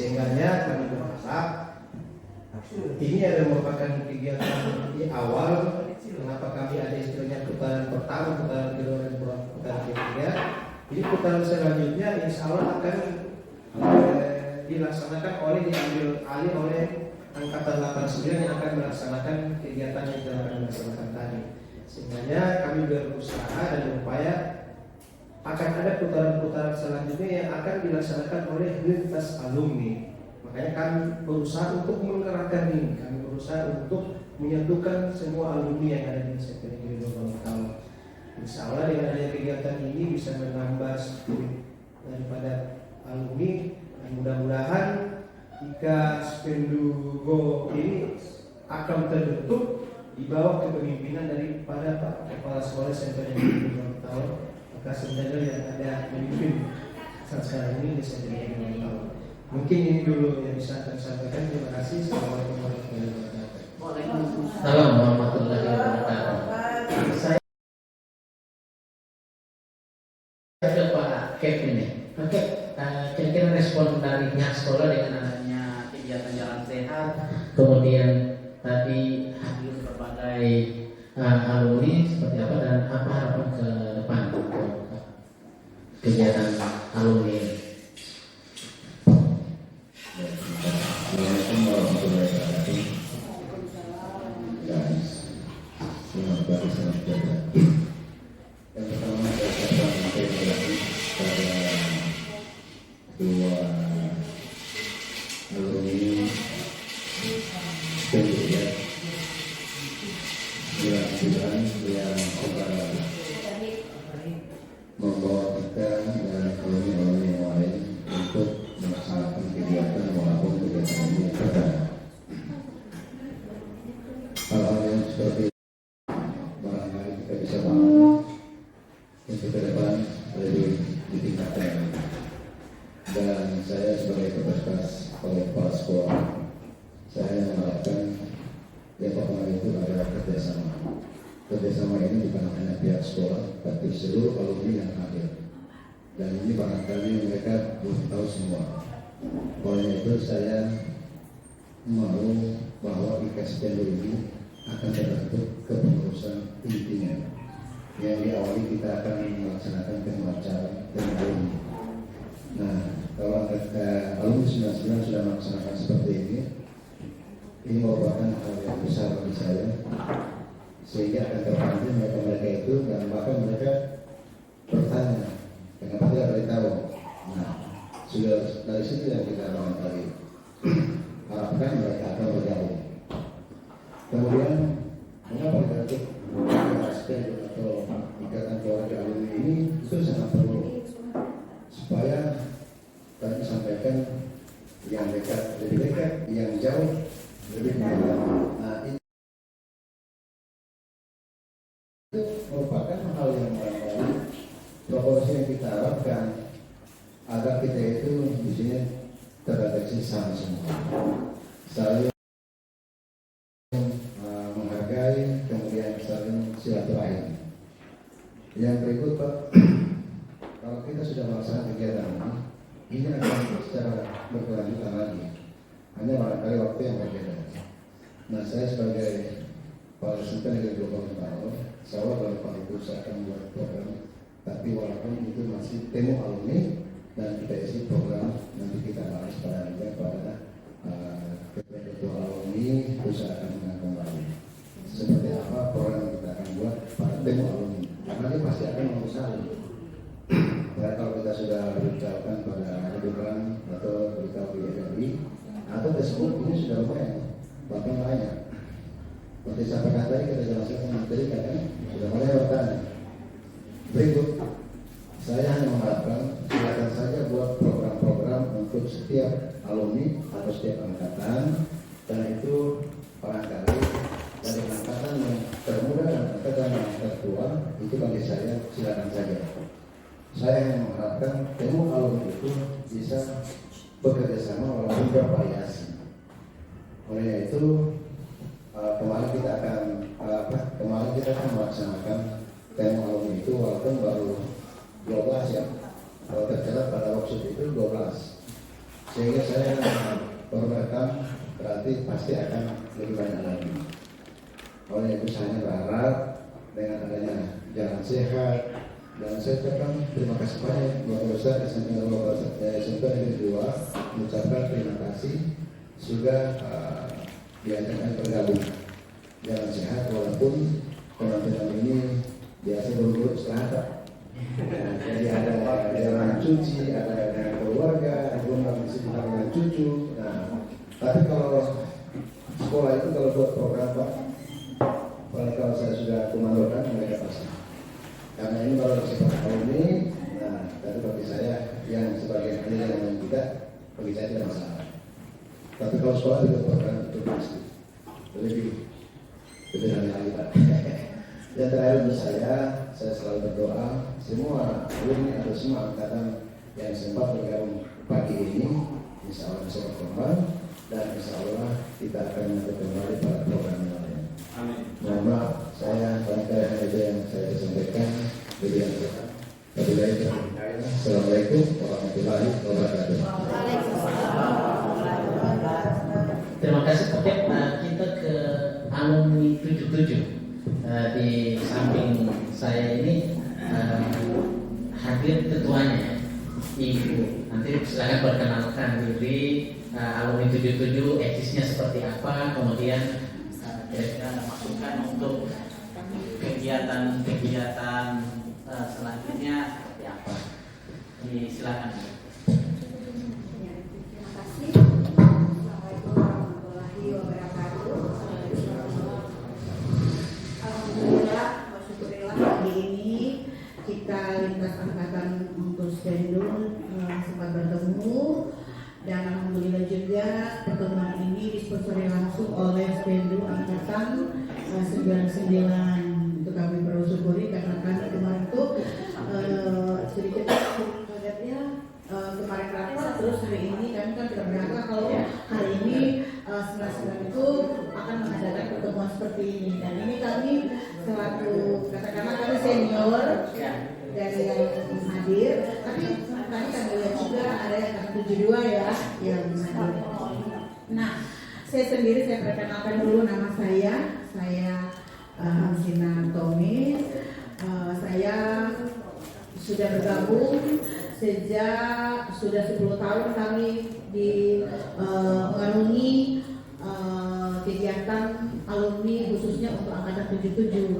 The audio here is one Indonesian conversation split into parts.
Sehingganya kami berharap ini ada merupakan kegiatan di awal. Kenapa kami ada istilahnya putaran pertama, putaran kedua, dan putaran ketiga. Ini putaran selanjutnya insya Allah akan dilaksanakan diambil alih oleh Angkatan 89 yang akan melaksanakan kegiatan yang telah kami laksanakan tadi. Sehingga kami berusaha dan berupaya akan ada putaran-putaran selanjutnya yang akan dilaksanakan oleh lintas alumni. Makanya kami berusaha untuk menggerakkan ini, kami berusaha untuk menyatukan semua alumni yang ada di STM Negeri 2 Gorontalo. Insya Allah dengan adanya kegiatan ini bisa menambah spirit daripada alumni, dan mudah-mudahan jika Spendugo ini akan terbentuk di bawah kepemimpinan daripada Pak Kepala Sekolah STM Negeri 2 Gorontalo, maka sebenarnya yang ada memimpin saat sekarang ini di STM Negeri 2 Gorontalo. Mungkin ini dulu yang bisa saya sampaikan. Terima kasih. Assalamualaikum warahmatullahi wabarakatuh. Assalamualaikum warahmatullahi wabarakatuh. Saya ke Pak Kep ini. Pak Kep, kira-kira respon dari pihak sekolah dengan adanya kegiatan jalan sehat, kemudian tadi hadir berbagai alumni seperti apa, dan apa harapan ke depan untuk kegiatan alumni ini? Assalamualaikum warahmatullahi wabarakatuh. Dan selamat pagi, selamat jaga. Yang pertama saya ucapkan terima kasih kepada kedua alumni pendidikan yang sudah membawa kita dan alumni yang lain untuk melaksanakan kegiatan walaupun kegiatan ini berbeda. Hal-hal yang seperti barangkali kita bisa bangun untuk ke depan lebih ditingkatkan. Dan saya sebagai kepala sekolah, saya mengharapkan yang pertama itu adalah kerjasama. Kerjasama ini bukan hanya pihak sekolah, tapi seluruh alumni yang hadir. Dan ini barangkali mereka belum tahu semua. Oleh itu saya mau bahwa IKSPN ini akan terbentuk kepengurusan intinya, yang diawali kita akan melaksanakan pengacara dan alumni. Nah, kalau alumni 99 sudah melaksanakan seperti ini merupakan hal yang besar bagi saya, sehingga akan terpanggil mereka itu, dan bahkan mereka bertanya kenapa tidak beritahu. Nah, sudah dari situ yang kita barangkali harapkan mereka akan bergabung. Kemudian mengapa berarti aspek atau ikatan keluarga alumni ini itu sangat perlu, supaya tadi sampaikan yang dekat lebih dekat, yang jauh lebih mendalam. Nah, itu merupakan hal yang barangkali proporsi yang kita harapkan agar kita itu di sini terdeteksi sama semua, saling menghargai, kemudian saling silaturahim. Yang berikut Pak, kalau kita sudah melaksanakan kegiatan ini akan secara berkelanjutan lagi, hanya barangkali waktu yang berbeda. Nah, saya sebagai Kepala Sekolah Negeri 2 Gorontalo, saya kalau itu saya akan membuat program, tapi walaupun itu masih temu alumni, dan kita isi program nanti kita bahas pada ketua alumni, terus akan kembali seperti apa program yang kita akan buat pada temu alumni, karena ini pasti akan mengusaha. Karena kalau kita sudah beritahukan pada kedudukan atau beritahu di FRI atau tersebut, ini sudah lumayan, bahkan banyak. Seperti sampaikan tadi kita jelaskan materi kan sudah mulai bertanya. Berikut saya hanya mengharapkan silakan saja buat program-program untuk setiap alumni atau setiap angkatan, dan itu barangkali dari angkatan yang termuda dan angkatan yang tertua itu bagi saya silakan saja. Saya hanya mengharapkan temu alumni itu bisa bekerja sama walaupun bervariasi. Oleh itu kemarin kita akan melaksanakan temu alumni itu walaupun baru 12 ya. Kalau tercatat pada workshop itu 12. sehingga saya bermereka berarti pasti akan lebih banyak lagi. Oleh itu saya berharap dengan adanya jalan sehat, dan saya ucapkan terima kasih banyak Bapak Ustaz SMP Negeri 2 mengucapkan terima kasih sudah diajarkan bergabung jalan sehat, walaupun penampilan ini biasa berburu istirahat. Jadi ada jalan cuci, ada dengan keluarga, ada masih dengan cucu. Nah, tapi kalau sekolah itu kalau buat program Pak, kalau saya sudah komandokan mereka pasti. Karena ini baru seperti tahun ini, nah, tapi bagi saya yang sebagai ahli yang tidak, bagi saya tidak masalah. Tapi kalau sekolah juga program itu pasti lebih dari lagi Pak. Yang terakhir untuk saya selalu berdoa semua alumni atau semua angkatan yang sempat bergabung pagi ini, insya Allah bisa berkembang dan insya Allah kita akan melakukan kembali pada program yang lain. Amin. Mohon maaf, saya bangkai hanya yang saya sampaikan. Assalamualaikum warahmatullahi wabarakatuh. Terima kasih Pak Kep. Kita ke alumni 77. Di samping saya ini hadir ketuanya Ibu. Nanti silakan perkenalkan diri, alumni 77 eksisnya seperti apa, kemudian kira-kira ada masukan untuk kegiatan selanjutnya seperti apa. Silakan. Terima kasih. Assalamualaikum warahmatullahi wabarakatuh. Alhamdulillah, syukurillah pagi ini kita lintas angkatan untuk Spendul sempat bertemu, dan alhamdulillah juga pertemuan ini disponsori langsung oleh Spendul angkatan 99. Itu kami bersyukuri karena kami kemarin itu sedikit kagetnya kemarin rapat, terus hari ini kami kan tidak menyangka kalau hari ini 99 itu akan mengadakan pertemuan seperti ini. Dan ini kami selaku katakanlah kami senior dari yang hadir, tapi tadi kami lihat juga ada yang 72 ya yang hadir. Nah, saya sendiri saya perkenalkan dulu nama saya Hamsina Tommy. Saya sudah bergabung sejak sudah 10 tahun kami di mengarungi kegiatan alumni khususnya untuk angkatan 77.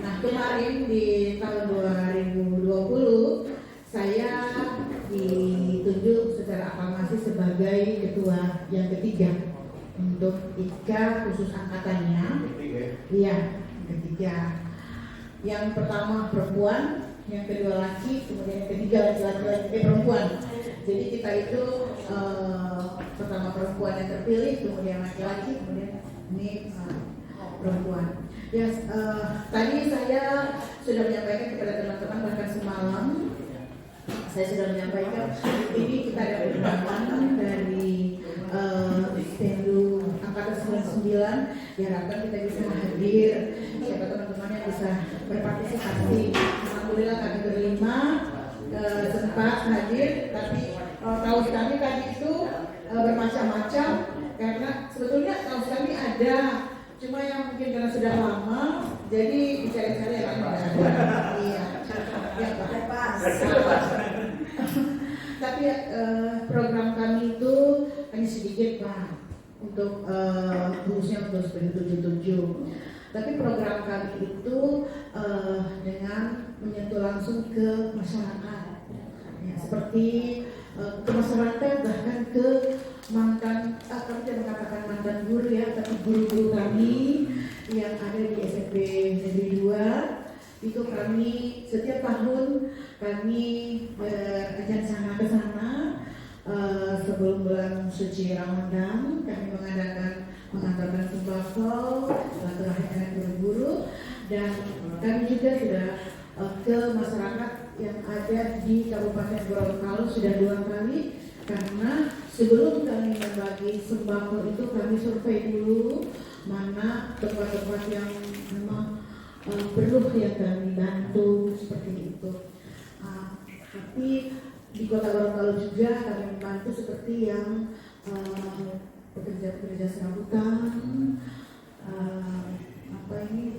Nah, kemarin di tahun 2020 saya ditunjuk secara aklamasi sebagai ketua yang ketiga untuk IKA khusus angkatannya. Iya, ketiga. Yang pertama perempuan, yang kedua laki, kemudian yang ketiga laki-laki perempuan. Jadi kita itu pertama perempuan yang terpilih, kemudian laki-laki, kemudian ini perempuan. Ya, tadi saya sudah menyampaikan kepada teman-teman bahkan semalam saya sudah menyampaikan ini kita ada undangan dari Stendu angkatan 99. Diharapkan kita bisa hadir, siapa teman-teman yang bisa berpartisipasi. Alhamdulillah kami berlima sempat hadir, tapi kaos kami tadi itu bermacam-macam karena sebetulnya kaos kami ada, cuma yang mungkin karena sudah lama jadi dicari-cari yang tidak ada. Iya, ya pas. Tapi program kami itu hanya sedikit Pak, untuk khususnya untuk 77. Tapi program kami itu dengan menyentuh langsung ke masyarakat, ya, seperti ke masyarakat, bahkan ke mantan, kami tidak mengatakan mantan guru ya, tapi guru-guru kami yang ada di SMP Negeri 2. Itu kami setiap tahun kami berajan sana ke sana. Sebelum bulan suci Ramadan kami mengadakan mengantarkan sembako, silaturahmi guru-guru, dan kami juga sudah ke masyarakat yang ada di Kabupaten Gorontalo sudah 2 kali. Karena sebelum kami membagi sembako itu kami survei dulu mana tempat-tempat yang memang perlu yang kami bantu seperti itu. Tapi di Kota Gorontalo juga kami membantu seperti yang pekerja-pekerja serabutan,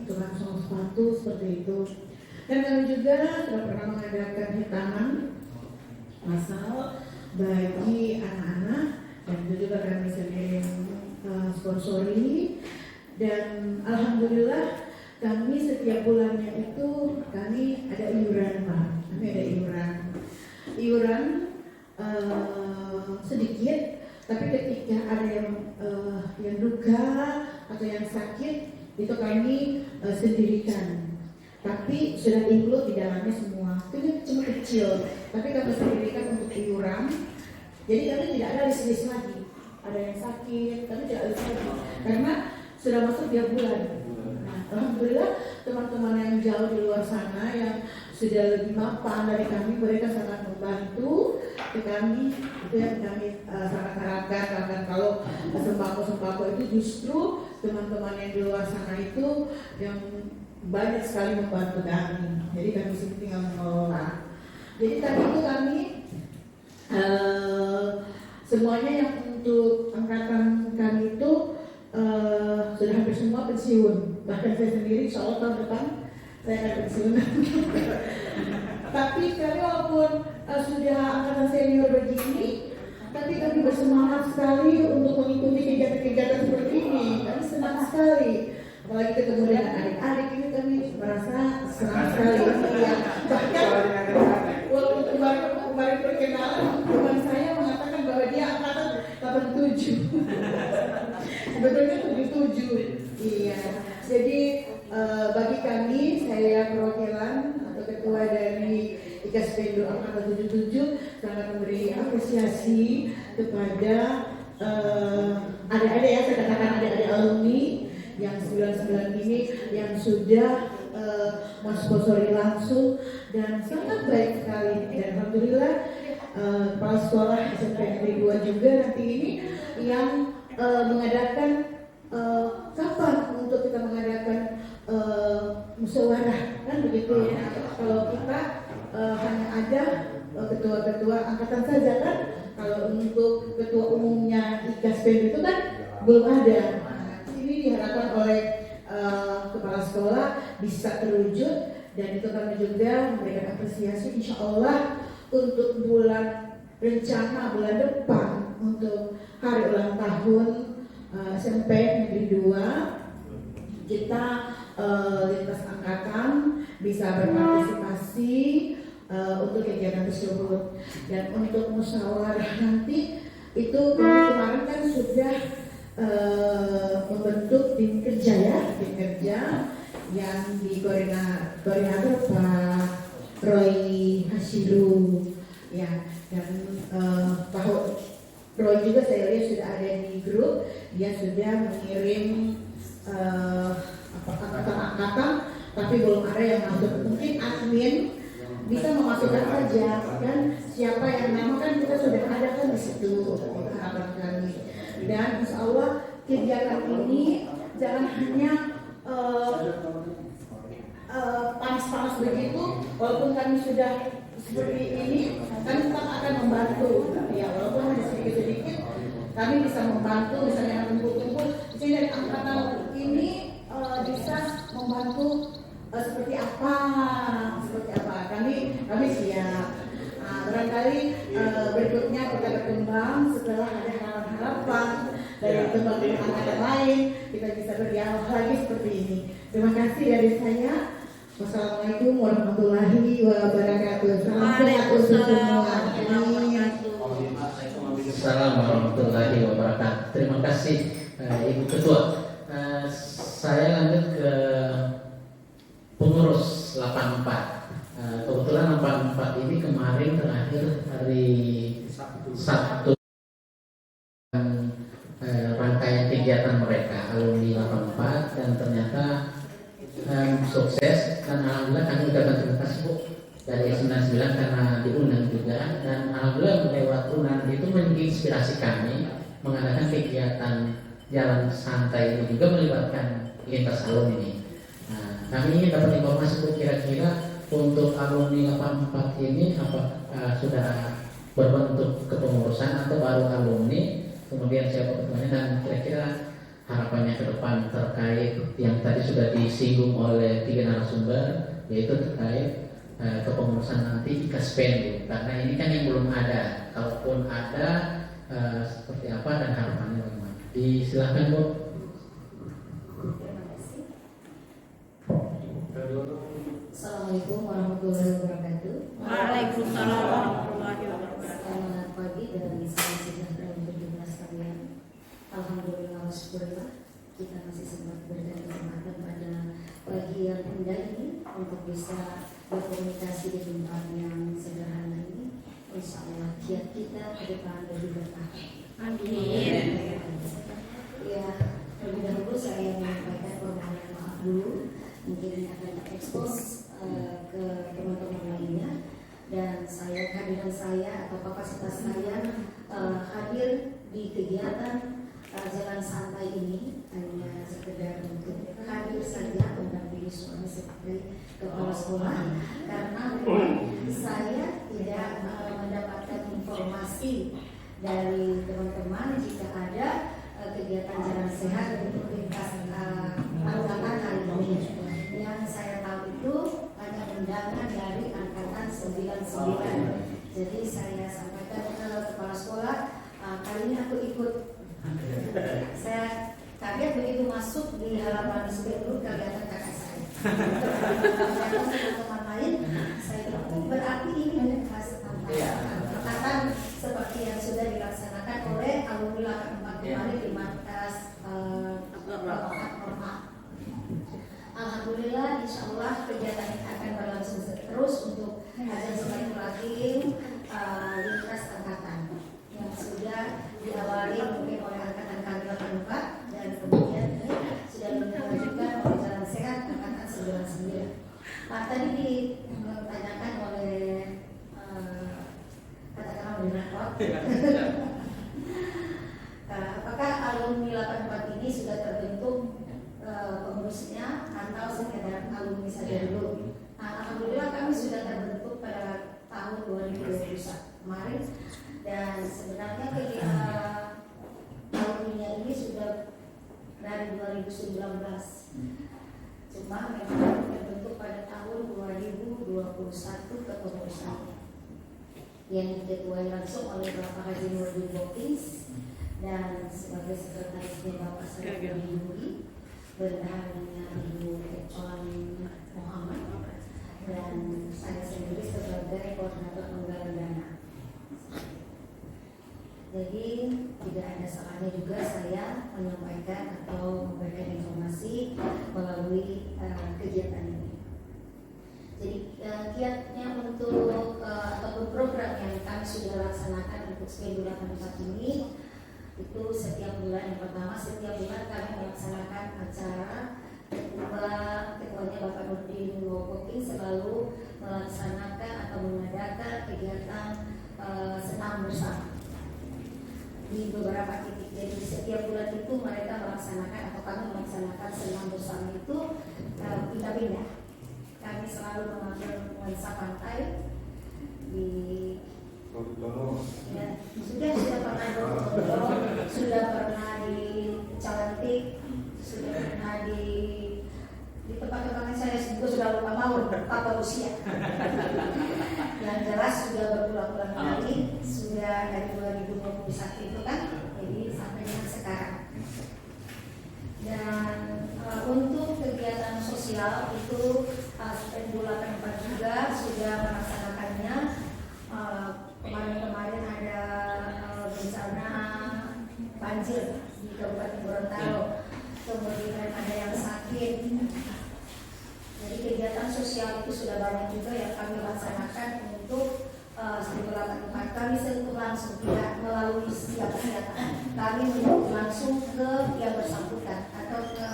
tukang sol sepatu seperti itu. Dan kami juga sudah pernah mengadakan hitangan masal bagi anak-anak, dan itu juga kami sering sponsori. Dan alhamdulillah kami setiap bulannya itu kami ada iuran, Pak. Kami ada iuran sedikit, tapi ketika ada yang duka atau yang sakit itu kami sendirikan. Tapi sudah include di dalamnya semua. Itu cuma kecil, tapi kami sendirikan untuk iuran. Jadi kami tidak ada list lagi. Ada yang sakit, tapi tidak list lagi karena sudah masuk tiap bulan. Nah, alhamdulillah teman-teman yang jauh di luar sana yang sudah lebih mapan dari kami, mereka sangat membantu ke kami. Itu yang kami sangat harapkan, karena kalau sembako itu justru teman-teman yang di luar sana itu yang banyak sekali membantu kami. Jadi kami sini tinggal mengelola. Jadi tadi itu kami semuanya yang untuk angkatan kami itu sudah hampir semua pensiun. Bahkan saya sendiri insya Allah tahun depan saya akan pensiun. Tapi kami walaupun sudah angkatan senior begini, tapi kami bersemangat sekali untuk mengikuti kegiatan-kegiatan seperti ini. Kami senang sekali. Apalagi ketemu dengan adik-adik ini kami merasa senang sekali. Ya, bahkan waktu kemarin perkenalan teman saya mengatakan bahwa dia angkatan 87. Sebetulnya 77. Iya. Jadi bagi kami, saya perwakilan atau ketua dari IKASPENDO angkatan 77 sangat memberi apresiasi kepada adik-adik, ya saya katakan adik-adik alumni yang 99 ini yang sudah mensponsori langsung dan sangat baik sekali. Dan alhamdulillah kepala sekolah SMP Negeri 2 juga nanti ini yang mengadakan kapan untuk kita mengadakan musyawarah, kan begitu ya. Kalau kita hanya ada ketua-ketua angkatan saja kan, kalau untuk ketua umumnya IKASPENDO itu kan belum ada. Ini diharapkan oleh kepala sekolah bisa terwujud, dan itu kami juga memberikan apresiasi insya Allah untuk rencana bulan depan untuk hari ulang tahun SMP Negeri 2 kita lintas angkatan bisa berpartisipasi untuk kegiatan tersebut. Dan untuk musyawarah nanti itu kami kemarin kan sudah membentuk tim kerja yang dikoordinator Pak Roy Hasilu ya, dan Pak Roy juga saya lihat sudah ada di grup, dia sudah mengirim angkatan, tapi belum ada yang masuk. Mungkin admin bisa memasukkan saja kan siapa yang nama, kan kita sudah ada kan di situ harapan kami. Dan insya Allah kegiatan ini jangan hanya panas-panas begitu, walaupun kami sudah seperti ini, kami tetap akan membantu ya, walaupun hanya sedikit-sedikit kami bisa membantu. Misalnya kumpul-kumpul di sini dari angkatan ini bisa membantu seperti apa kami siap. Barangkali berikutnya kita berkembang setelah ada harapan dari teman-teman angkatan lain, kita bisa berdialog lagi seperti ini. Terima kasih dari saya. Wassalamualaikum warahmatullahi wabarakatuh. Salam sehat untuk semua. Assalamualaikum warahmatullahi wabarakatuh. Terima kasih Ibu Ketua. Saya lanjut ke pengurus 84. Kebetulan 84 ini kemarin terakhir hari Sabtu rangkaian kegiatan mereka alumni 84, dan ternyata sukses, dan alhamdulillah kami ucapkan terima kasih Bu dari 99 karena diundang juga, dan alhamdulillah lewat undangan itu menginspirasi kami mengadakan kegiatan jalan santai ini juga melibatkan lintas alumni ini. Nah, kami ingin dapat informasi Bu, kira-kira untuk alumni 84 ini apa sudah berbentuk kepengurusan atau baru alumni, kemudian siapa ketuanya, dan kira-kira harapannya ke depan terkait yang tadi sudah disinggung oleh 3 narasumber, yaitu terkait kepengurusan nanti IKASPEN gitu. Karena ini kan yang belum ada, kalaupun ada seperti apa dan harapannya bagaimana. Silakan Bu. Terima kasih. Assalamualaikum warahmatullahi wabarakatuh. Waalaikumsalam warahmatullahi wabarakatuh. Selamat pagi dari salam sejahtera untuk kita sekalian. Alhamdulillah, syukurlah kita masih sempat berikan kesempatan pada pagi yang indah ini untuk bisa berkomunikasi di tempat yang sederhana ini. Insya Allah kiat kita ke depan lebih berkah. Amin. Ya, terlebih dahulu saya menyampaikan permohonan maaf dulu. Mungkin ini akan terekspos ke teman-teman lainnya, dan kehadiran saya atau kapasitas saya hadir di kegiatan jalan santai ini hanya sekedar untuk hadir saja mendampingi suami sebagai kepala sekolah, karena memang saya tidak mendapatkan informasi dari teman-teman jika ada kegiatan jalan sehat untuk lintas angkatan hari ini. Yang saya tahu itu hanya undangan dari angkatan 99. Jadi saya sampaikan ke kepala sekolah, kali ini aku ikut. Saya kaget begitu masuk di halaman dulu kelihatan kakak saya. Teman-teman lain, saya bilang, oh, berarti ini membahas angkatan seperti yang sudah dilaksanakan oleh alumni 84 kemarin di markas Alhamdulillah, insya Allah kegiatan ini akan berlangsung terus untuk Hajar Silaturahim lintas angkatan yang sudah diawali mungkin oleh angkatan kami 84 dan kemudian sudah dilanjutkan oleh Jalan Sehat angkatan 99. Tadi ditanyakan oleh katakanlah moderator, apakah alumni 84 ini sudah terbentuk pengurusnya atau sekedar alumni saja dulu. Alhamdulillah kami sudah terbentuk pada tahun 2021 kemarin, dan sebenarnya alumni ini sudah dari 2019. Cuma memang terbentuk pada tahun 2021 kepengurusannya yang diketuai langsung oleh Bapak Haji Nurdin Bokis, dan sebagai sekretarisnya Bapak Sarifudin Budi, bendaharanya Ibu Ecoan Muhammad, dan saya sendiri sebagai koordinator penggalang dana. Jadi tidak ada salahnya juga saya menyampaikan atau memberikan informasi melalui kegiatan ini. Jadi kiatnya untuk ataupun program yang kami sudah laksanakan untuk SPEN 84 ini, itu setiap bulan, yang pertama setiap bulan kami melaksanakan acara. Ketuanya Bapak Nurdin Wokoking selalu melaksanakan atau mengadakan kegiatan senam bersama di beberapa titik. Jadi setiap bulan itu mereka melaksanakan atau kami melaksanakan senam bersama itu pindah-pindah. Kami selalu mengambil nuansa pantai di ya, sudah pernah sudah pernah di Calantik, sudah pernah di tempat-tempat yang saya juga sudah lupa mau apa usia. Yang jelas sudah berulang-ulang kali, sudah dari 2021 itu kan, jadi sampai dengan sekarang. Dan untuk kegiatan sosial itu SPEN 84 juga sudah melaksanakannya. Kemarin-kemarin ada bencana banjir di Kabupaten Gorontalo, kemudian ada yang sakit. Jadi kegiatan sosial itu sudah banyak juga yang kami laksanakan untuk 84. Kami sentuh langsung, tidak melalui siapa-siapa. Kami menyentuh langsung ke yang bersangkutan atau ke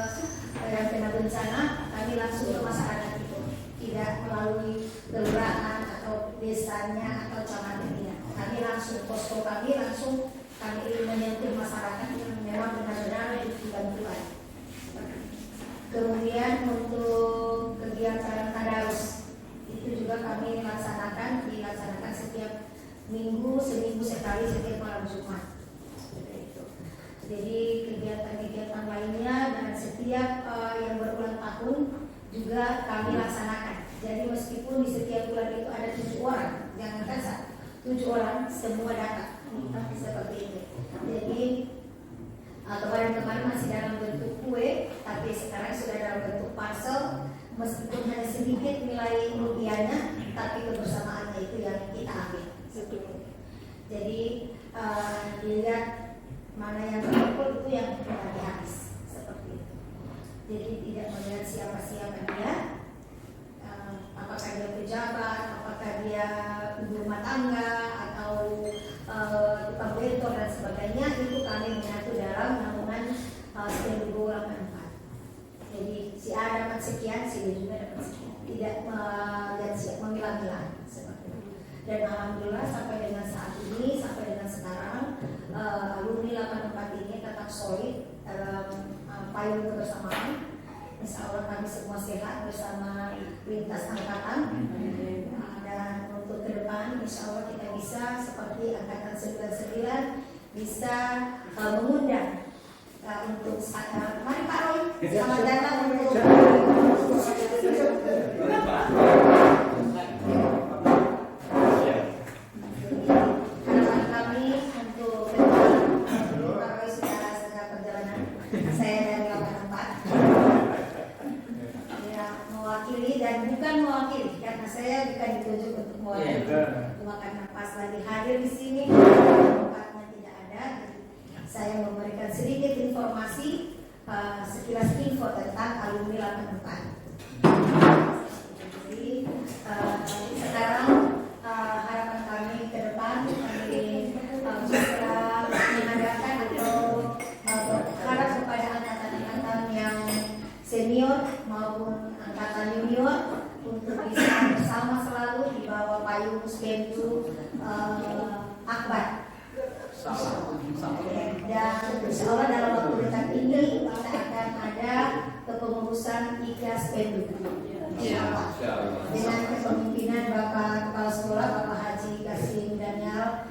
yang kena bencana. Kami langsung ke masyarakat itu, tidak melalui kelurahan atau desanya atau camatnya. Kami langsung posko kami langsung kami menyentuh masyarakat yang memang benar-benar dibantuan. Kemudian untuk kegiatan tadarus itu juga kami dilaksanakan setiap seminggu sekali setiap malam Jumat. Seperti itu. Jadi kegiatan-kegiatan lainnya dan setiap yang berulang tahun juga kami laksanakan. Jadi meskipun di setiap bulan itu ada 7 orang, jangan kan 7 orang semua datang, seperti itu. Jadi kemarin-kemarin masih dalam bentuk kue, tapi sekarang sudah dalam bentuk parcel. Meskipun hanya sedikit nilai rupiahnya, tapi kebersamaannya itu yang kita ambil. Jadi dilihat mana yang terkumpul itu yang bagi habis, seperti itu. Jadi tidak melihat siapa-siapa dia, apakah dia pejabat, apakah dia ibu rumah tangga atau tukang bentor dan sebagainya, itu kami menyatu dalam namungan Spendu 84. Jadi si A dapat sekian, si B juga dapat sekian, tidak memilah-milah seperti itu. Dan alhamdulillah sampai dengan saat ini, sampai dengan sekarang, alumni 84 ini tetap solid dalam payung kebersamaan. Insya Allah kami semua sehat bersama lintas angkatan. Dan untuk ke depan, insya Allah kita bisa seperti angkatan 99 bisa mengundang untuk mari Pak Roy, selamat datang untuk harapan kami untuk Pak Roy sudah sedang perjalanan. Saya dari 84 ya, mewakili dan bukan mewakili karena saya bukan ditunjuk untuk mewakili, cuma karena pas lagi hadir di sini tempatnya tidak ada. Saya memberikan sedikit informasi, sekilas info tentang alumni 84. Jadi sekarang harapan kami ke depan kami bisa mengadakan atau berharap kepada angkatan-angkatan yang senior maupun angkatan junior untuk bisa bersama selalu di bawah payung Spendu Akbar. Dan insya Allah dalam waktu dekat ini kita akan ada kepengurusan IKA Spendu dengan kepemimpinan Bapak Kepala Sekolah Bapak Haji Kasim Daniel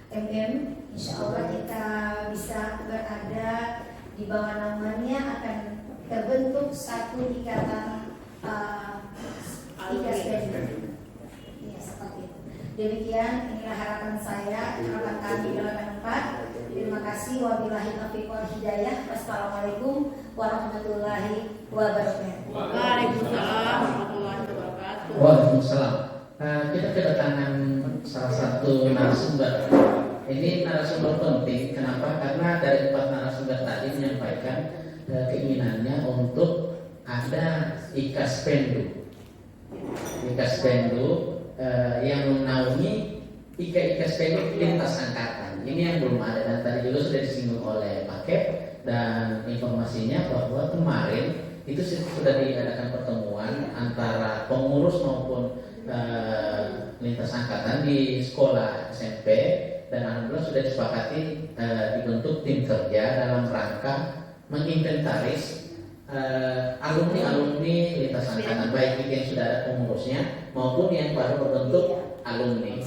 MM. Insya Allah kita bisa berada di bawah namanya akan terbentuk satu ikatan IKA Spendu. Ya, seperti itu. Demikian inilah harapan saya, harapan kami 84. Terima kasih. Wabillahi taufiq wal hidayah. Wassalamualaikum warahmatullahi wabarakatuh. Waalaikumsalam warahmatullahi wabarakatuh. Waalaikumsalam. Kita kedatangan salah satu narasumber. Ini narasumber penting. Kenapa? Karena dari 4 narasumber tadi menyampaikan keinginannya untuk ada IKA Spendu. IKA Spendu yang menaungi IKA Spendu lintas angkatan. Ini yang belum ada dan tadi juga sudah disinggung oleh Pak Kep, dan informasinya bahwa kemarin itu sudah diadakan pertemuan antara pengurus maupun lintas angkatan di sekolah SMP, dan alhamdulillah sudah disepakati dibentuk tim kerja dalam rangka menginventaris alumni lintas angkatan, baik itu yang sudah ada pengurusnya maupun yang baru berbentuk alumni.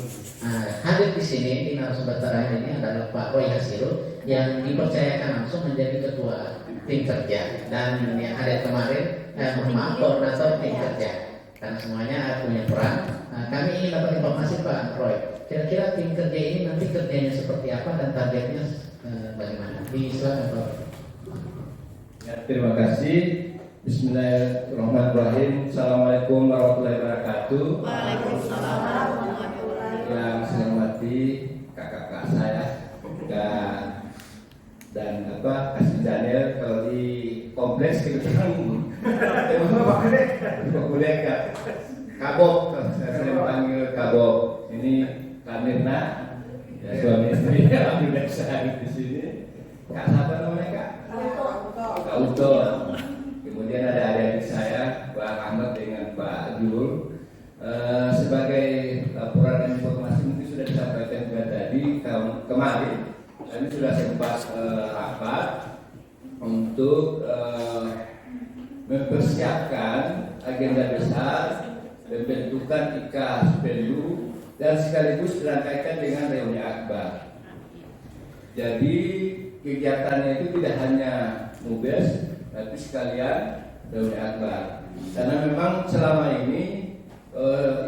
Hadir di sini di narasumber terakhir ini adalah Pak Roy Hasil yang dipercayakan langsung menjadi ketua tim kerja, dan yang hadir kemarin koordinator tim kerja, karena semuanya punya peran. Kami ingin dapat informasi Pak Roy, kira-kira tim kerja ini nanti kerjanya seperti apa dan targetnya bagaimana? Silakan Pak. Ya, terima kasih. Bismillahirrahmanirrahim. Assalamualaikum warahmatullahi wabarakatuh. Waalaikumsalam warahmatullahi wabarakatuh. Yang saya hormati kakak-kakak saya dan Kasih Daniel, kalau di kompleks kita bilang Bodeka Kabok, saya panggil Kabok. Ini Kamirna, ya, suami istri alhamdulillah saya di sini. Kak siapa namanya Kak? Kak Uto. Kemudian ada adik saya, Pak Ahmad dengan Pak Jul. Sebagai laporan dan informasi mungkin sudah disampaikan juga tadi kemarin, kami sudah sempat rapat untuk mempersiapkan agenda besar pembentukan IKA Spendu dan sekaligus dirangkaikan dengan reuni akbar. Jadi kegiatannya itu tidak hanya MUBES, tapi sekalian reuni akbar. Karena memang selama ini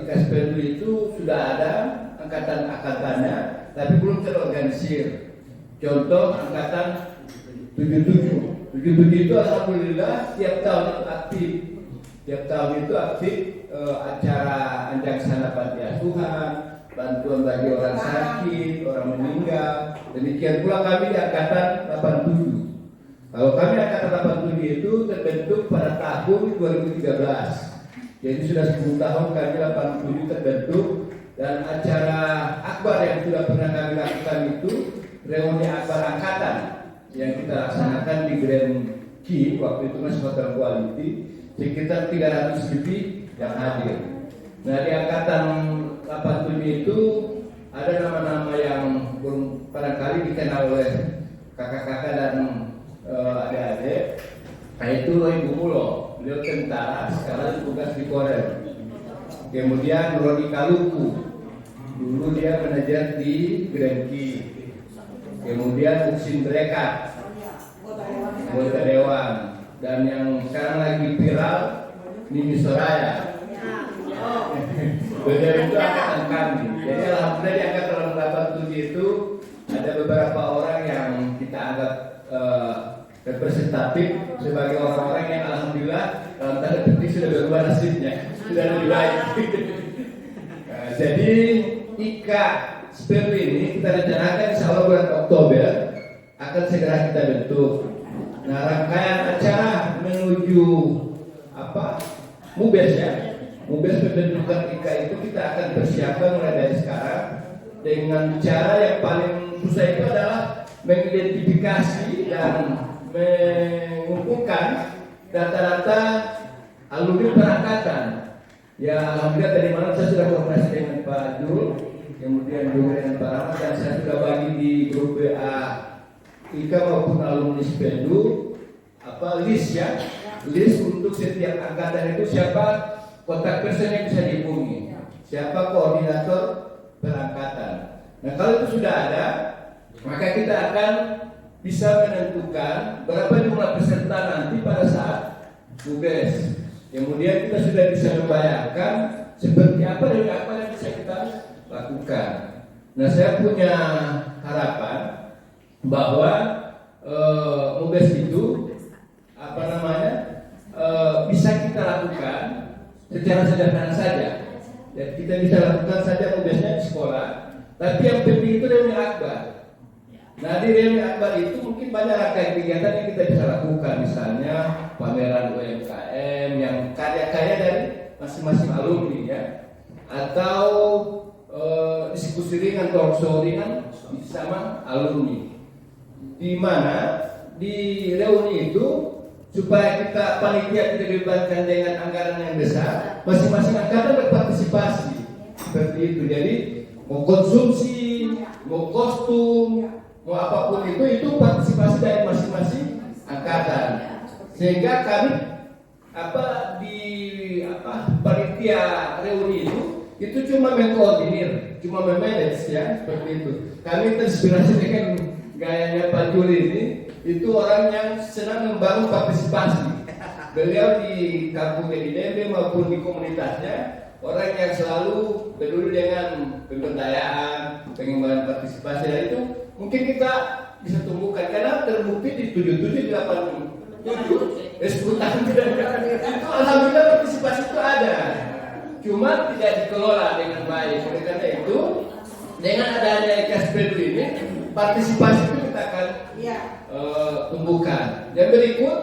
IKSPNU itu sudah ada angkatan-angkatannya, tapi belum terorganisir. Contoh angkatan 77 itu alhamdulillah tiap tahun itu aktif. Tiap tahun itu aktif acara anjaksana panti asuhan, bantuan bagi orang sakit, orang meninggal. Demikian pula kami di angkatan 87. Kalau kami angkatan 87 itu terbentuk pada tahun 2013. Jadi sudah 10 tahun kami 87 terbentuk, dan acara akbar yang sudah pernah kami lakukan itu reuni akbar angkatan yang kita laksanakan di Grand Ki, waktu itu masih Hotel Quality, sekitar 300 lebih yang hadir. Nah, di angkatan 87 itu ada nama-nama yang barangkali dikenal oleh kakak-kakak dan adik-adik. Nah, itu Roy Gumulo, beliau tentara, sekarang tugas di Korem. Kemudian Rodi Kaluku, dulu dia manajer di Grand Ki. Kemudian Uksin Drekat, anggota dewan, dan yang sekarang lagi viral Nini Soraya. Beliau itu angkatan kami. Jadi alhamdulillah di angkatan 87 itu ada beberapa orang yang kita anggap representatif sebagai orang-orang yang alhamdulillah dalam tanda petik sudah berubah nasibnya, sudah lebih baik. Nah, jadi IKA SPENU ini kita rencanakan insya Allah bulan Oktober akan segera kita bentuk. Nah, rangkaian acara menuju MUBES ya, MUBES pembentukan IKA itu kita akan persiapkan mulai dari sekarang dengan cara yang paling susah itu adalah mengidentifikasi dan mengumpulkan data-data alumni perangkatan. Ya alhamdulillah dari mana saya sudah komunikasi dengan Pak Jul, kemudian juga dengan Pak Rahmat, dan saya sudah bagi di grup WA IKA maupun alumni SPENU list ya, list untuk setiap angkatan itu siapa kontak person yang bisa dihubungi, siapa koordinator perangkatan. Nah kalau itu sudah ada, maka kita akan bisa menentukan berapa jumlah peserta nanti pada saat MUBES. Kemudian kita sudah bisa membayangkan seperti apa dan apa yang bisa kita lakukan. Nah, saya punya harapan bahwa MUBES itu bisa kita lakukan secara sederhana saja. Ya, kita bisa lakukan saja MUBES-nya di sekolah, tapi yang penting itu reuni akbar. Nah, di reuni akbar itu mungkin banyak rangkaian kegiatan yang kita bisa lakukan, misalnya pameran UMKM yang karya-karya dari masing-masing alumni ya, atau diskusi ringan, talk show ringan bersama alumni. Di mana di reuni itu supaya kita panitia tidak dilibatkan dengan anggaran yang besar, masing-masing angkatan berpartisipasi seperti itu. Jadi mau konsumsi, mau kostum, mau apapun itu partisipasi dari masing-masing angkatan. Sehingga kami panitia reuni itu cuma mengkoordinir, cuma memanage ya, seperti itu. Kami terinspirasi dengan gayanya Pak Juli ini, itu orang yang senang membangun partisipasi. Beliau di kampungnya di Dembe maupun di komunitasnya orang yang selalu peduli dengan pemberdayaan, pengembangan partisipasi, dan itu mungkin kita bisa tumbuhkan karena terbukti di 77, 87, 10 tahun itu alhamdulillah partisipasi itu ada, cuma tidak dikelola dengan baik. Oleh karena itu dengan adanya IKSPENU ini partisipasi itu kita akan tumbuhkan. Yang berikut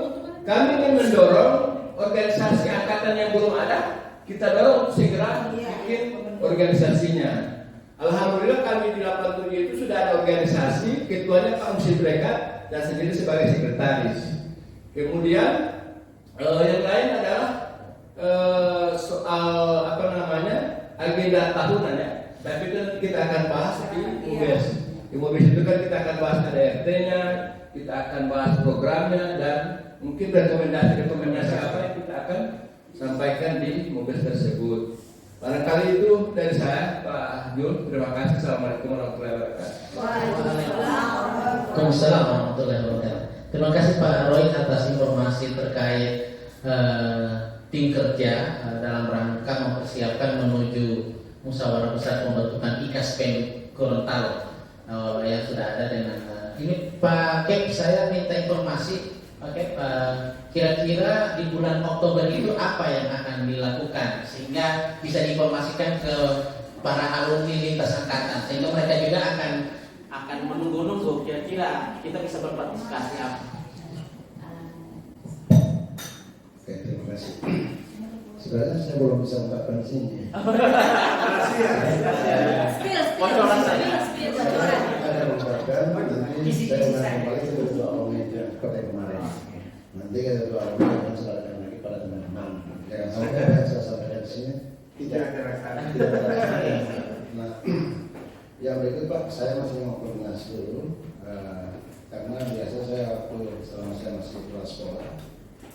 kami ingin mendorong organisasi angkatan yang belum ada, kita dorong untuk segera bikin organisasinya. Alhamdulillah kami di 87 itu sudah ada organisasi, ketuanya Pak Uksin Drekat dan sendiri sebagai sekretaris. Kemudian yang lain adalah soal agenda tahunan ya. Tapi itu kita akan bahas di MUBES. Di MUBES itu kan kita akan bahas ADRT-nya, kita akan bahas programnya, dan mungkin rekomendasi apa yang kita akan sampaikan di MUBES tersebut. Barangkali itu dari saya, Pak Jul. Terima kasih. Assalamualaikum warahmatullahi wabarakatuh. Waalaikumsalam warahmatullahi wabarakatuh. Terima kasih Pak Roy atas informasi terkait tim kerja dalam rangka mempersiapkan menuju musyawarah besar pembentukan IKASPEN Gorontalo yang sudah ada dengan ini Pak Kep. Saya minta informasi Pak Kep, kira-kira di bulan Oktober itu apa yang akan dilakukan sehingga bisa diinformasikan ke para alumni lintas angkatan sehingga mereka juga akan menunggu-nunggu kira-kira kita bisa berpartisipasi apa. Oke, terima kasih. Sebenarnya saya belum bisa ungkapkan di sini. Bocoran saja. Saya mengucapkan nanti saya ulang kembali ke ketua alumni kota kemarin. Nanti ketua alumni akan sampaikan lagi pada teman-teman. Jangan sampai apa yang saya sampaikan di sini tidak ada rasa. Nah, yang berikut Pak, saya masih mau koordinasi dulu karena biasa saya waktu selama saya masih kelas sekolah,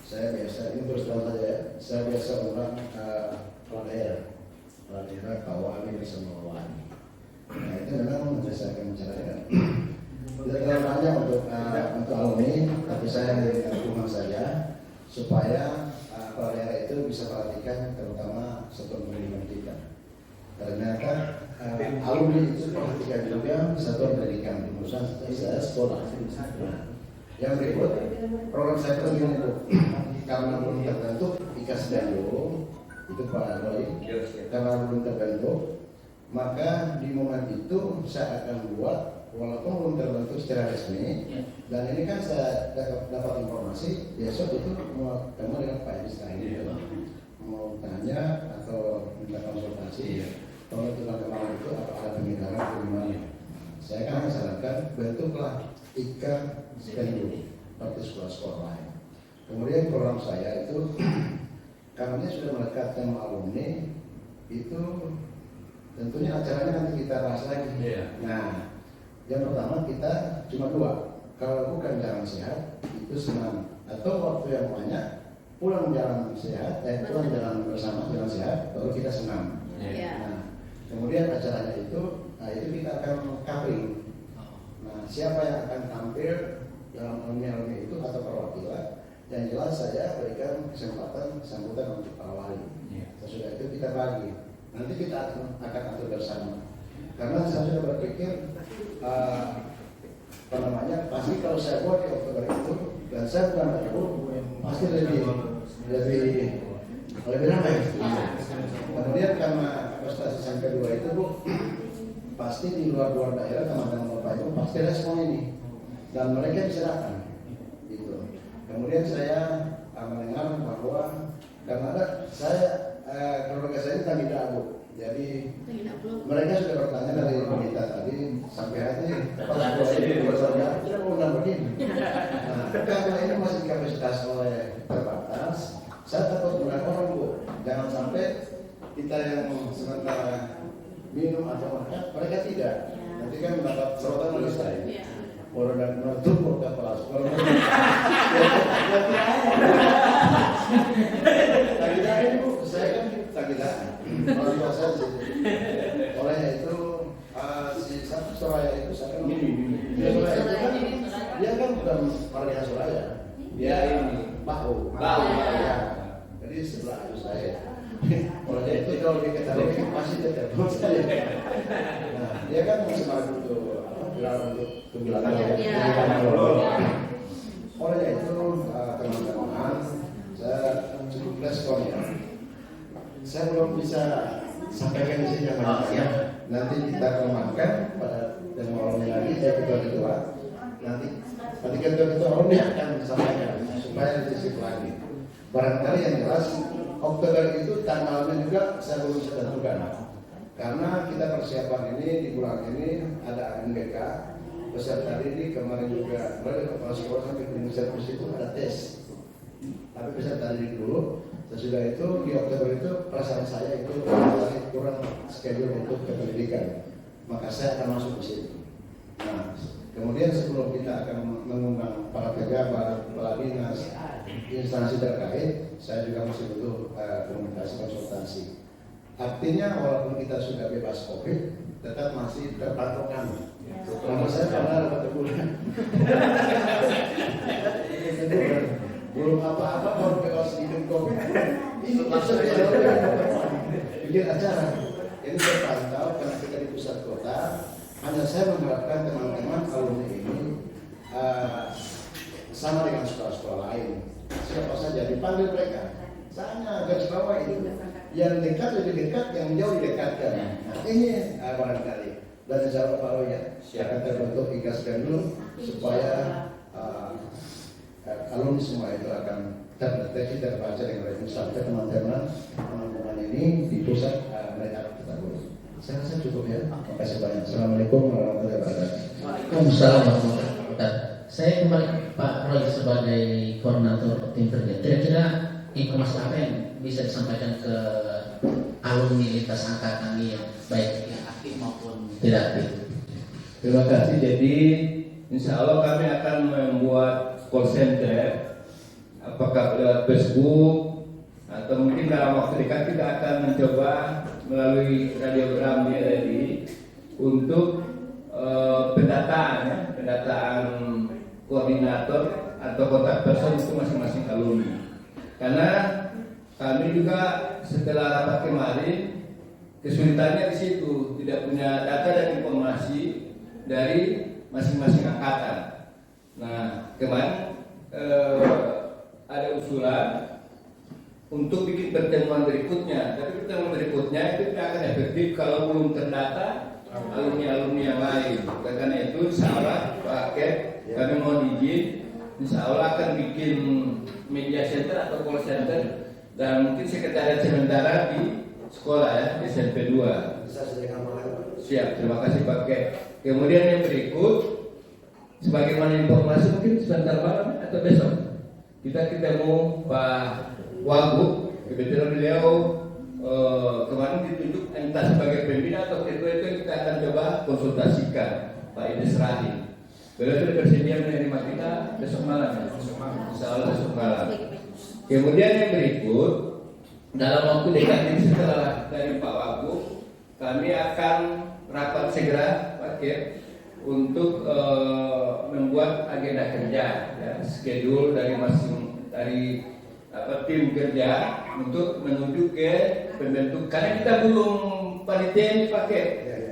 saya biasa ini terus terang saja ya, saya biasa orang kepala daerah Kawali bersama Wali. Nah itu memang nanti saya akan bicarakan. Tidak terlalu banyak untuk alumni, tapi saya dari rumah saya supaya kepala daerah itu bisa perhatikan terutama satuan pendidikan kita. Ternyata alumni itu perhatikan juga satuan pendidikan urusan saya sekolah. Nah, yang berikut program saya begini Bu, karena belum terbentuk IKASPEN itu Pak Roy, karena belum terbentuk, maka di momen itu saya akan buat walaupun belum terbentuk secara resmi, dan ini kan saya dapat informasi besok itu mau ketemu dengan Pak Edi sekali, mau tanya atau minta konsultasi pembentukan kemarin itu apa ada pengidaran atau gimana. Saya kan sarankan bentuklah IKASPEN dulu seperti sekolah-sekolah lain. Kemudian program saya itu karena dia sudah melekat tema alumni itu tentunya acaranya nanti kita bahas lagi. Nah, yang pertama kita cuma dua. Kalau bukan jalan sehat itu senam atau waktu yang banyak pulang jalan sehat, pulang jalan bersama jalan sehat baru kita senam. Nah, kemudian acaranya itu kita akan coupling. Nah, siapa yang akan tampil dalam alumni itu atau perwakilan? Yang jelas saya berikan kesempatan sambutan untuk para wali. Sesudah itu kita bagi. Nanti kita akan atur bersama. Karena saya sudah berpikir pasti kalau saya buat di Oktober itu dan saya bukan tahu pasti lebih ramai. Kemudian karena prestasi yang kedua itu Bu, pasti di luar daerah teman-teman Bapak Ibu pasti respon ini dan mereka bisa datang. Kemudian saya mendengar bahwa karena keluarga saya Tangida Bu, jadi mereka sudah bertanya dari kita tadi sampai hati pas keluarga kita mau undang begini. Nah, karena ini masih kapasitas oleh terbatas, saya takut mengundang orang Bu, jangan sampai kita yang sementara minum atau makan, mereka tidak. Nanti kan mendapat sorotan oleh saya. Orang dan menutup kota kelas. Tagidah itu saya kan tagidah. Orang tua saya di situ. Olehnya itu si satu Suraya itu saya kan dia Suraya itu kan dia kan bukan Parlemen Suraya. Dia ini Bahu. Ya. Jadi sebelah itu saya. Olehnya itu kalau diketahui pasti tetap saya. Nah, dia kan semangat untuk kebilangan oleh itu teman-teman saya cukup respon ya. Saya belum bisa sampaikan di sini nanti kita kembangkan pada alumni lagi saya ketua nanti ketua alumni akan sampaikan supaya disip lagi. Barangkali yang jelas Oktober itu tanggalnya juga saya belum bisa tentukan. Karena kita persiapan ini di bulan ini ada MBK peserta didik kemarin juga mulai dari kepala sekolah sampai ke servis itu ada tes. Tapi peserta didik dulu. Sesudah itu di Oktober itu perasaan saya itu kurang schedule untuk kependidikan. Maka saya akan masuk ke situ. Nah, kemudian sebelum kita akan mengundang para pejabat, kepala dinas, instansi terkait, saya juga masih butuh komunikasi konsultasi. Artinya walaupun kita sudah bebas COVID, tetap masih terpantau kami. Nama saya pernah dapat teguran. Belum apa-apa baru bebas hidup COVID. Ini bikin acara. Ini terpantau karena kita di pusat kota. Hanya saya mengharapkan teman-teman alumni ini sama dengan sekolah-sekolah lain. Siapa saja dipanggil mereka. Saya garis bawah itu. Yang dekat lebih dekat, yang jauh didekatkan. Nah, ini barangkali. Dan insya Allah Pak Roy ya, akan terbentuk ikaskan dulu supaya alumni semua itu akan terdeteksi, terbaca dengan baik. Sampai teman-teman penampungan ini di pusat mereka akan ketahui. Saya rasa cukup ya. Terima kasih banyak. Assalamualaikum warahmatullahi wabarakatuh. Waalaikumsalam warahmatullahi wabarakatuh. Saya kembali Pak Roy sebagai koordinator tim kerja. Kira-kira informasi apa yang bisa disampaikan ke alumni lintas angkatan yang baik yang aktif maupun tidak aktif? Terima kasih. Jadi insya Allah kami akan membuat call center, apakah lewat Facebook atau mungkin dalam waktu dekat kita akan mencoba melalui radiogram dia tadi untuk pendataan koordinator atau kontak person untuk masing-masing alumni. Karena kami juga setelah rapat kemarin kesulitannya di situ, tidak punya data dan informasi dari masing-masing angkatan. Nah, kemarin ada usulan untuk bikin pertemuan berikutnya, tapi pertemuan berikutnya itu tidak akan efektif kalau belum terdata alumni-alumni yang lain. Karena itu insya Allah Pak Akep, kami mohon izin, insya Allah akan bikin media center atau call center dan mungkin sekretariat sementara di sekolah ya, SMP 2. Bisa sediakan malam. Siap, terima kasih Pak Akep. Kemudian yang berikut, sebagaimana informasi mungkin sebentar malam atau besok kita ketemu Pak Wagub. Kebetulan beliau kemarin ditunjuk entah sebagai pembina atau ketua, itu kita akan coba konsultasikan Pak Idris Rahim. Beliau sudah bersedia menerima kita besok malam ya? Insya Allah besok malam. Kemudian yang berikut, dalam waktu dekat ini setelah dari Pak Wagub, kami akan rapat segera Pak Kep untuk membuat agenda kerja, ya, schedule dari tim kerja untuk menuju ke pembentuk. Karena kita belum panitia ini pakai,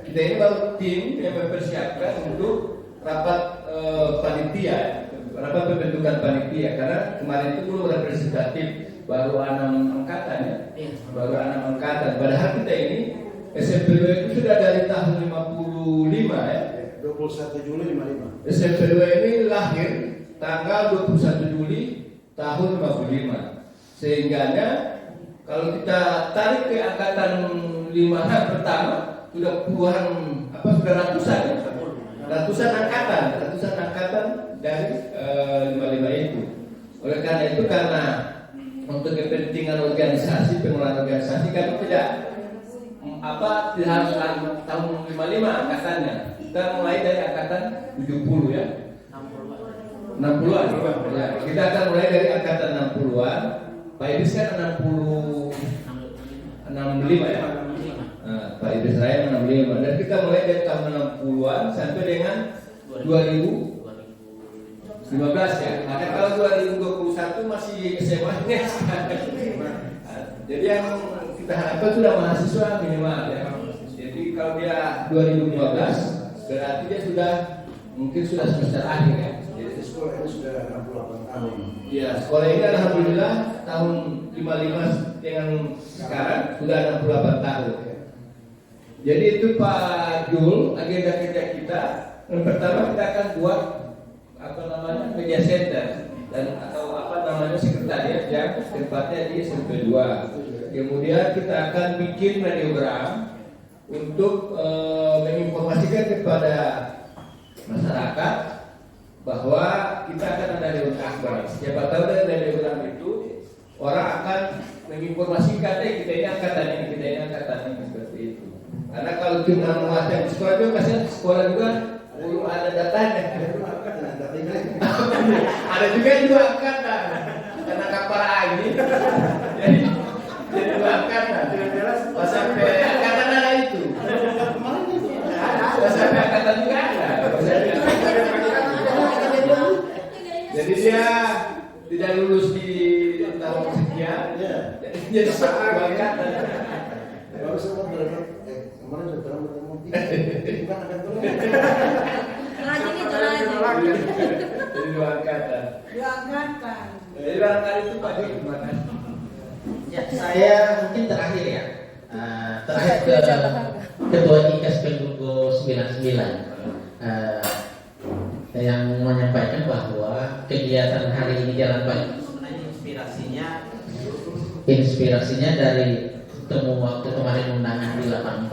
kita ini baru tim yang mempersiapkan untuk rapat panitia, rapat pembentukan panitia. Karena kemarin itu belum representatif, baru 6 angkatan ya, baru 6 angkatan. Padahal kita ini SMP 2 itu sudah dari tahun 55 ya. 21 Juli 55. SMP 2 ini lahir tanggal 21 Juli tahun 55. Sehingganya kalau kita tarik ke angkatan 5 pertama sudah puluhan sudah ratusan angkatan dari 55 itu. Oleh karena itu, karena untuk kepentingan organisasi, pengelolaan organisasi kami tidak harus tahun 55 angkatannya. Kita mulai dari angkatan 70 ya. 60-an. Ya, kita akan mulai dari angkatan 60-an. Pak Idris kan 65 ya. Nah, Pak Idris Raya 65. Dan kita mulai dari tahun 60-an sampai dengan 2015 ya. Karena kalau 2021 masih SMA-nya. Jadi yang kita harapkan sudah mahasiswa minimal ya. Jadi kalau dia 2015 berarti dia sudah mungkin sudah semester akhir ya. Jadi sekolah ini sudah 68 tahun. Ya, sekolah ini alhamdulillah tahun 55 dengan sekarang sudah 68 tahun. Jadi itu Pak Jul, agenda kerja kita. Yang pertama kita akan buat media center dan atau sekretariat yang tempatnya di SMP 2. Kemudian kita akan bikin radiogram untuk menginformasikan kepada masyarakat bahwa kita akan ada dewan akbar. Siapa tahu dari radiogram itu orang akan menginformasikan kita ini angkatan ini, kita ini angkatan ini, seperti itu. Karena kalau cuma muatan di sekolah juga, kasihan sekolah juga belum ada datanya. Ada juga 2 angkatan karena kapal ini. Jadi Jadi dua angkatan. Pas sampai angkatan ada itu. Pas sampai angkatan juga ada. Jadi dia tidak lulus di tahun sekian. Jadi satu angkatan. Baru sempat berapa? Kemarin sudah terang bertemu. Bukan akan turun. Jadi dua angkatan. Diangkatkan. Jadi barangkali itu Pak Jok gimana? Ya, saya mungkin terakhir ya. Terakhir ke Ketua IKAS Pendugo 99 yang menyampaikan bahwa kegiatan hari ini Jalan Pagi sebenarnya inspirasinya dari temu waktu kemarin undangan di 84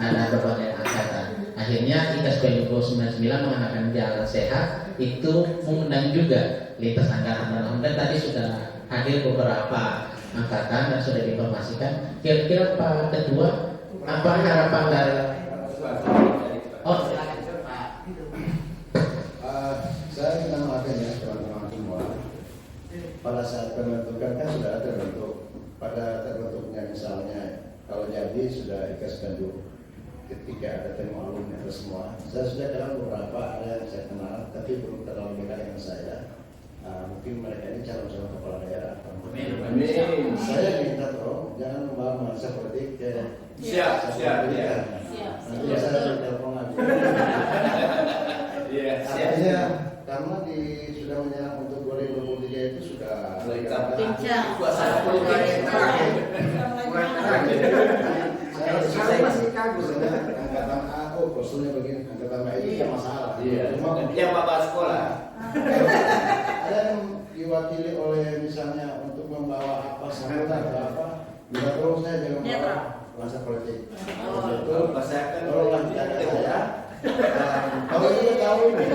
ada berbagai angkatan. Akhirnya IKAS Pendugo 99 mengadakan Jalan Sehat itu mengundang juga lintas angkatan, dan alhamdulillah tadi sudah hadir beberapa angkatan dan sudah diinformasikan. Kira-kira Pak Ketua apa harapan dari Saya ingin mengatakan ya teman-teman semua, pada saat pembentukan kan sudah terbentuk. Pada terbentuknya misalnya kalau jadi sudah IKAS Pendugo ketika ada temu alumni itu semua. Saya sudah kenal beberapa, ada yang saya kenal tapi belum terlalu dekat dengan saya. Mungkin mereka ini calon-calon kepala daerah. Amin. Saya minta tolong jangan membawa nuansa politik ke Siap. Nanti saya telepon lagi. Iya, siap. Artinya karena sudah menyerang untuk 2023 itu sudah Lengkap. Suasana politik. Saya masih kagum dengan angkatan A, posturnya begini, angkatan B itu tidak masalah. Iya. Cuma Yang bapak sekolah. ada yang diwakili oleh misalnya untuk membawa apa sambutan atau apa, minta tolong saya jangan membawa nuansa politik. Betul, tolonglah jaga saya. Kalau kita tahu ini,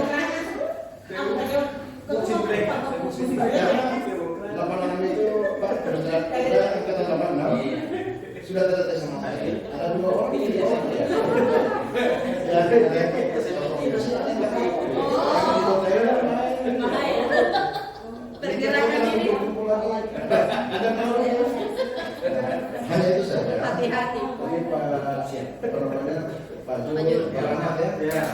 lapangan itu Pak sudah angkatan 86 sudah terdetek sama saya. Ada 2 orang ini ya. Pergerakan ini Hanya itu saja. hati-hati. Tapi Pak Jul, Rahmat ya.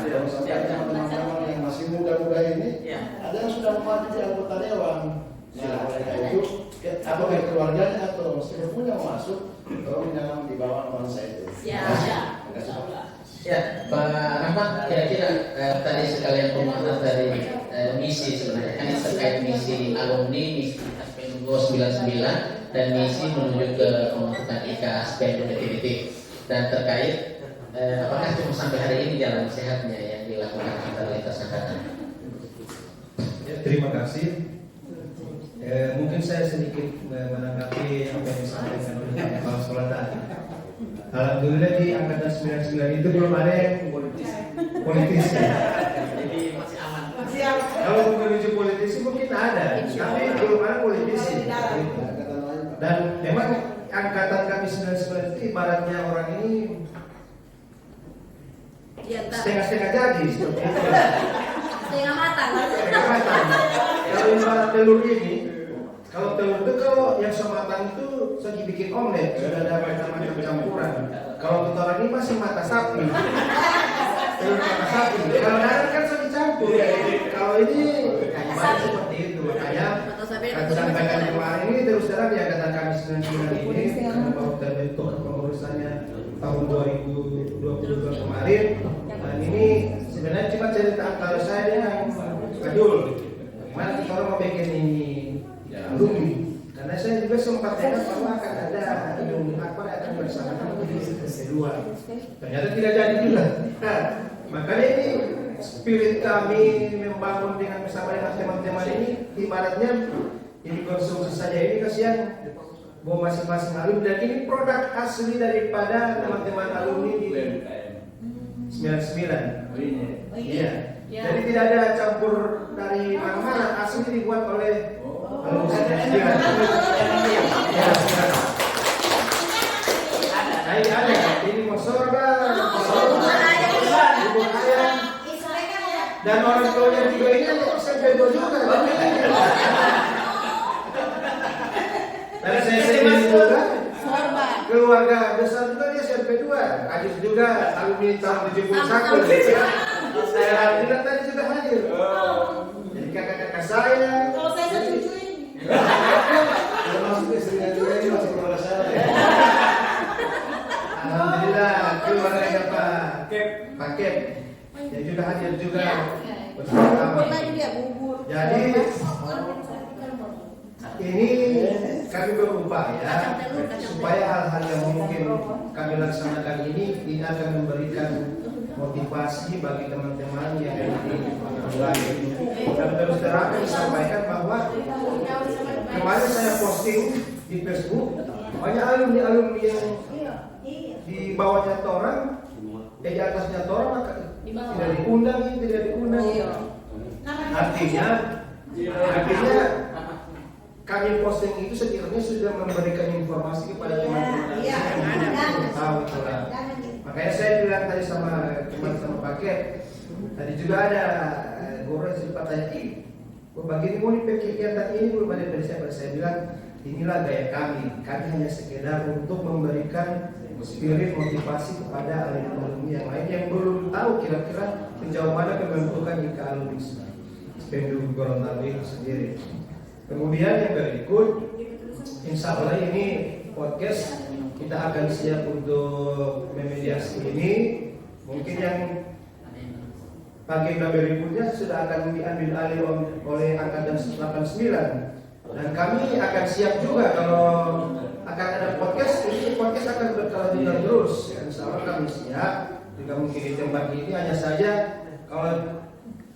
Kalau sampai teman-teman yang masih muda-muda ini, ada yang sudah maju di anggota dewan. Nah, mereka itu apakah keluarganya atau sepupunya mau masuk, tolong jangan dibawa nuansa itu. Siap. Ya, Pak Rahmat, kira-kira tadi sekalian pemahaman dari misi sebenarnya kan ini terkait misi alumni, misi IKAS Pendugo 99 dan misi menuju ke pembentukan IKAS Pendugo definitif, dan terkait apakah cuma sampai hari ini jalan sehatnya yang dilakukan antar lintas angkatan? Ya, terima kasih. Mungkin saya sedikit menanggapi apa yang disampaikan oleh kepala sekolah tadi. Alhamdulillah di angkatan 99 itu belum ada yang politis ya. Jadi masih aman. Kalau menuju politisi mungkin ada, tapi belum ada politisi. Dan memang angkatan kami 99 itu ibaratnya orang ini setengah-setengah jadi seperti itu. Setengah matang. Kalau ibarat telur ini, kalau telur itu kalau yang sematang itu lagi bikin omelet, sudah ada macam-macam campuran. Kalau kita orang ini masih mata sapi, telur mata sapi. Kalau darah kan sudah dicampur. Kalau ini masih seperti itu. Makanya kami sampaikan kemarin ini terus terang ya kata kami 99 ini karena baru terbentuk pengurusannya tahun 2022 kemarin. Dan ini sebenarnya cuma cerita antara saya dengan Pak Jul. Gimana kita orang mau bikin ini alumni? Karena saya juga sempat dengar bahwa akan ada ilmu apa yang akan bersama di kedua. Ternyata tidak jadi juga. Nah, makanya ini spirit kami membangun dengan bersama dengan teman-teman ini ibaratnya ini konsumsi saja ini kasihan bahwa masing-masing alumni, dan ini produk asli daripada teman-teman alumni di 99. Iya. Jadi tidak ada campur dari mana-mana, asli dibuat oleh alumni 99. Ya, ada. Ini mosorga, bubur ayam, dan orang tuanya juga ini saya bego juga. Dan saya sendiri juga keluarga besar juga dia SMP 2. Ajis juga alumni tahun 71. Saya Alhamdulillah tadi juga hadir. Jadi kakak-kakak saya. Kalau saya setujuin. Termasuk istrinya juga ini masih keluarga saya. Alhamdulillah keluarga Pak Kep. Dia juga hadir juga. Bersama. Jadi ini kami berupaya supaya hal-hal yang mungkin kami laksanakan ini akan memberikan motivasi bagi teman-teman yang mulai. Dan terus terang kami sampaikan bahwa kemarin saya posting di Facebook banyak alumni yang di bawahnya torang, di atasnya torang tidak diundang. Artinya kami posting itu sekiranya sudah memberikan informasi kepada teman-teman yang tahu itulah. Makanya saya bilang tadi sama teman-teman paket, tadi juga ada guru yang sempat tanya, begini mau kegiatan ini belum ada dari saya bilang inilah gaya kami hanya sekedar untuk memberikan spirit motivasi kepada alumni yang lain yang belum tahu kira-kira sejauh mana pembentukan IKA alumni SPENDU Gorontalo itu sendiri. Kemudian yang berikut, insya Allah ini podcast kita akan siap untuk memediasi ini. Mungkin yang agenda berikutnya sudah akan diambil alih oleh angkatan 89. Dan kami akan siap juga kalau akan ada podcast. Ini podcast akan berkelanjutan terus. Insya Allah kami siap. Jika mungkin di tempat ini hanya saja kalau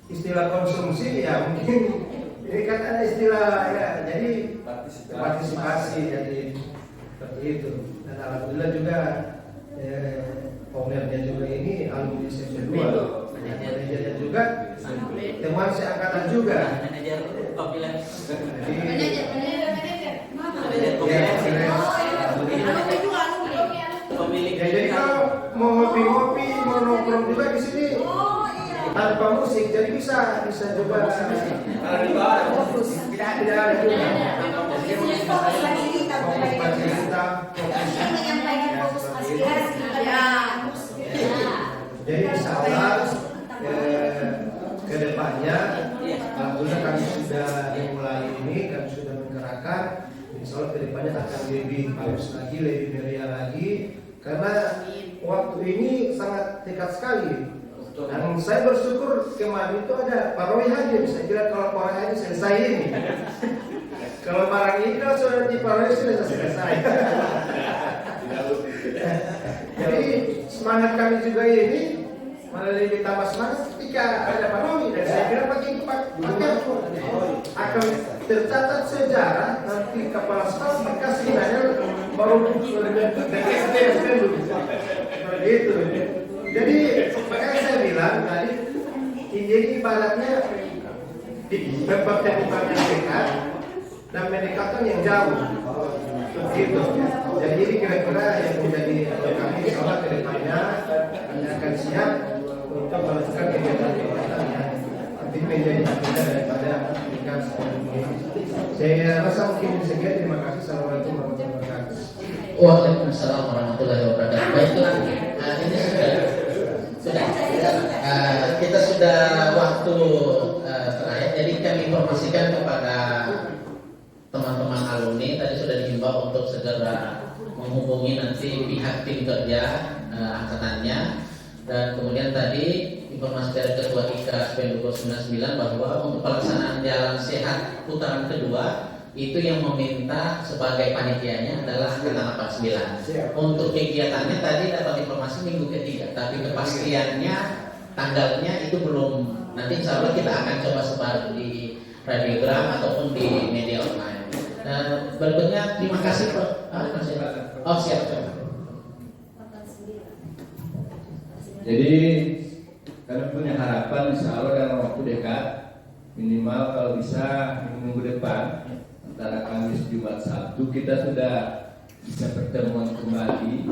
istilah konsumsi ya mungkin. Ini kan ada istilah ya, jadi partisipasi jadi seperti itu. Dan alhamdulillah juga ownernya juga ini alumni SMP 2, manajernya juga teman seangkatan juga. Jadi kalau mau ngopi-ngopi, mau nongkrong juga di sini. Tanpa musik, jadi bisa juga fokus, tidak ada juga. Jadi insya Allah ke depannya, alhamdulillah kami sudah mulai ini, kami sudah menggerakkan. Insya Allah ke depannya akan lebih bagus lagi, lebih meriah lagi, karena waktu ini sangat dekat sekali. Dan saya bersyukur kemarin itu ada Pak Roy hadir. Saya kira kalau Pak Roy hadir selesai ini. Kalau barang ini kalau sudah di Pak Roy sudah selesai. Jadi semangat kami juga ini malah lebih tambah semangat ketika ada Pak Roy. Dan saya kira pagi itu Pak akan tercatat sejarah nanti kepala staf bekas finalnya baru berbentuk DSP seperti itu. Jadi makanya saya bilang tadi ini ibaratnya di tempat-tempat yang dekat dan mendekatkan yang jauh, begitu. Jadi ini kira-kira yang menjadi kami insya ke depannya kami akan siap untuk melakukan kegiatan-kegiatan yang nanti menjadi agenda daripada pendidikan sekolah ini. Saya rasa mungkin sekian. Terima kasih. Assalamualaikum warahmatullahi wabarakatuh. Waalaikumsalam warahmatullahi wabarakatuh. Baiklah, ini sudah kita sudah waktu terakhir. Jadi kami informasikan kepada teman-teman alumni tadi sudah dihimbau untuk segera menghubungi nanti pihak tim kerja angkatannya, dan kemudian tadi informasi dari Ketua IKA SPENDU 99 bahwa untuk pelaksanaan jalan sehat putaran kedua itu yang meminta sebagai panitianya adalah angkatan 89. Untuk kegiatannya tadi dapat informasi minggu ketiga, tapi kepastiannya tanggalnya itu belum. Nanti insya Allah kita akan coba sebar di radiogram ataupun di media online. Berikutnya terima kasih Pak. Oh siap. Jadi kami punya harapan insya Allah dalam waktu dekat, minimal kalau bisa minggu depan antara Kamis, Jumat, Sabtu kita sudah bisa pertemuan kembali,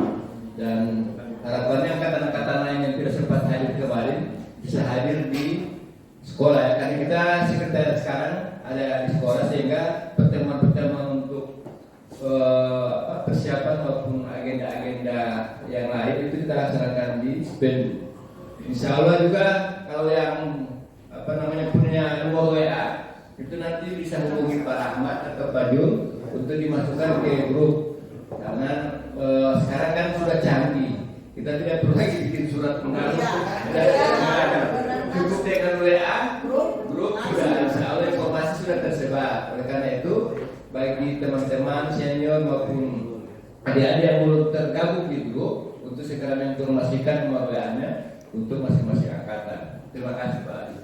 dan harapannya angkatan-angkatan lain yang tidak sempat hadir kemarin bisa hadir di sekolah ya. Karena kita sekretariat sekarang ada di sekolah, sehingga pertemuan-pertemuan untuk persiapan maupun agenda-agenda yang lain itu kita laksanakan di Spendu. Insya Allah juga kalau yang punya nomor WA itu nanti bisa hubungi Pak Rahmat atau Pak Jun untuk dimasukkan ke grup, karena sekarang kan sudah canggih, kita tidak perlu lagi bikin surat pengaruh, cukup dengan WA grup sudah, insya Allah informasi sudah tersebar. Oleh karena itu bagi teman-teman senior maupun adik-adik yang belum tergabung di grup untuk segera menginformasikan nomor WA-nya untuk masing-masing angkatan. Terima kasih Pak Adi.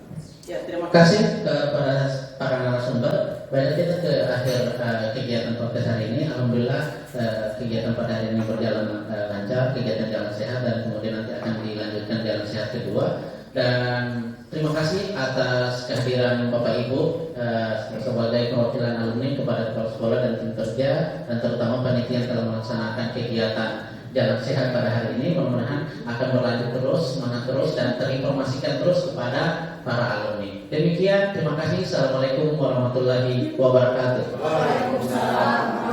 Ya, terima kasih kepada para narasumber. Baik, kita ke akhir kegiatan podcast hari ini. Alhamdulillah kegiatan pada hari ini berjalan lancar, kegiatan jalan sehat, dan kemudian nanti akan dilanjutkan jalan sehat kedua. Dan terima kasih atas kehadiran Bapak Ibu sebagai perwakilan alumni kepada kepala sekolah dan tim kerja, dan terutama panitia yang telah melaksanakan kegiatan jalan sehat pada hari ini. Mudah-mudahan akan berlanjut terus, semangat terus, dan terinformasikan terus kepada para alumni. Demikian, terima kasih. Assalamualaikum warahmatullahi wabarakatuh. Waalaikumsalam.